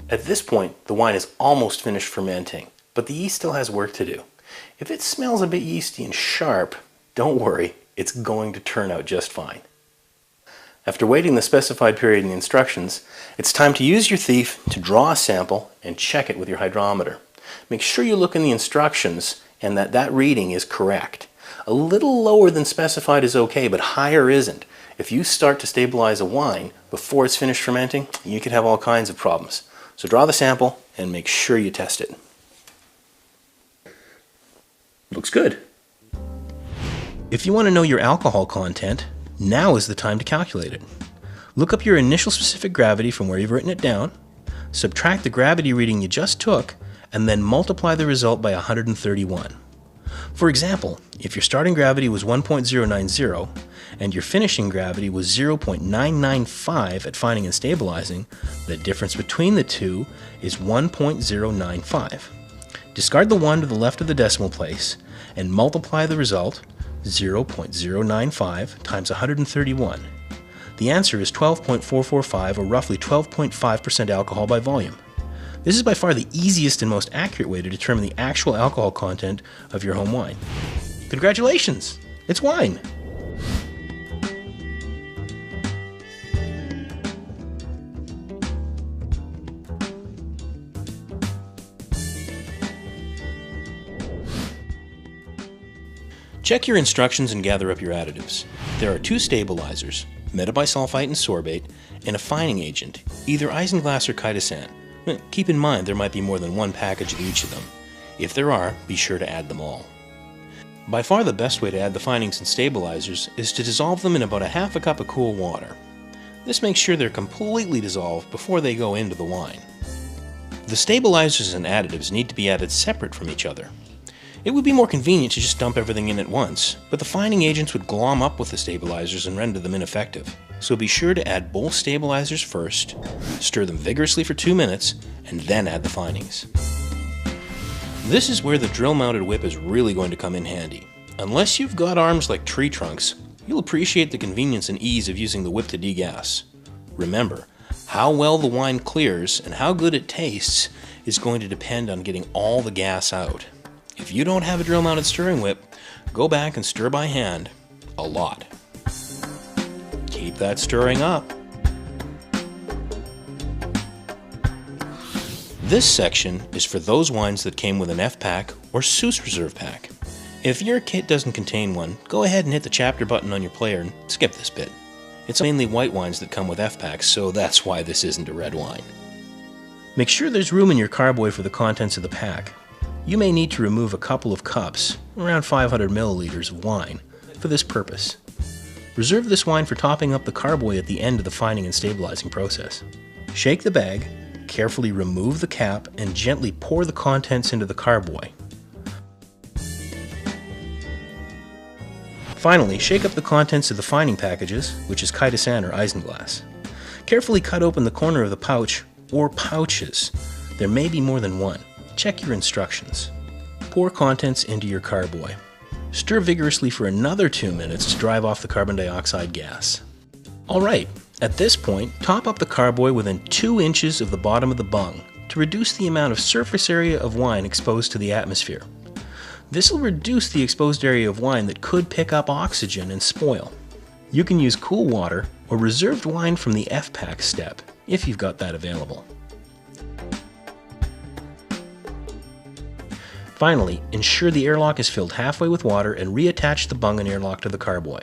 At this point, the wine is almost finished fermenting, but the yeast still has work to do. If it smells a bit yeasty and sharp, don't worry, it's going to turn out just fine. After waiting the specified period in the instructions, it's time to use your thief to draw a sample and check it with your hydrometer. Make sure you look in the instructions and that reading is correct. A little lower than specified is okay, but higher isn't. If you start to stabilize a wine before it's finished fermenting, you could have all kinds of problems. So draw the sample and make sure you test it. Looks good. If you want to know your alcohol content, now is the time to calculate it. Look up your initial specific gravity from where you've written it down, subtract the gravity reading you just took, and then multiply the result by 131. For example, if your starting gravity was 1.090 and your finishing gravity was 0.995 at finding and stabilizing, the difference between the two is 1.095. Discard the 1 to the left of the decimal place and multiply the result, 0.095 times 131. The answer is 12.445, or roughly 12.5% alcohol by volume. This is by far the easiest and most accurate way to determine the actual alcohol content of your home wine. Congratulations! It's wine! Check your instructions and gather up your additives. There are 2 stabilizers, metabisulfite and sorbate, and a fining agent, either isinglass or chitosan. Keep in mind there might be more than one package of each of them. If there are, be sure to add them all. By far the best way to add the finings and stabilizers is to dissolve them in about a half a cup of cool water. This makes sure they're completely dissolved before they go into the wine. The stabilizers and additives need to be added separate from each other. It would be more convenient to just dump everything in at once, but the fining agents would glom up with the stabilizers and render them ineffective. So be sure to add both stabilizers first, stir them vigorously for 2 minutes, and then add the finings. This is where the drill-mounted whip is really going to come in handy. Unless you've got arms like tree trunks, you'll appreciate the convenience and ease of using the whip to degas. Remember, how well the wine clears and how good it tastes is going to depend on getting all the gas out. If you don't have a drill-mounted stirring whip, go back and stir by hand a lot. Keep that stirring up. This section is for those wines that came with an F-Pack or Seuss Reserve Pack. If your kit doesn't contain one, go ahead and hit the chapter button on your player and skip this bit. It's mainly white wines that come with F-Packs, so that's why this isn't a red wine. Make sure there's room in your carboy for the contents of the pack. You may need to remove a couple of cups, around 500 milliliters of wine, for this purpose. Reserve this wine for topping up the carboy at the end of the fining and stabilizing process. Shake the bag, carefully remove the cap, and gently pour the contents into the carboy. Finally, shake up the contents of the fining packages, which is chitosan or isinglass. Carefully cut open the corner of the pouch or pouches. There may be more than one. Check your instructions. Pour contents into your carboy. Stir vigorously for another 2 minutes to drive off the carbon dioxide gas. Alright, at this point, top up the carboy within 2 inches of the bottom of the bung to reduce the amount of surface area of wine exposed to the atmosphere. This will reduce the exposed area of wine that could pick up oxygen and spoil. You can use cool water or reserved wine from the F-Pack step if you've got that available. Finally, ensure the airlock is filled halfway with water and reattach the bung and airlock to the carboy.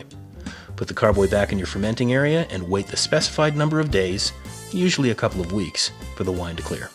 Put the carboy back in your fermenting area and wait the specified number of days, usually a couple of weeks, for the wine to clear.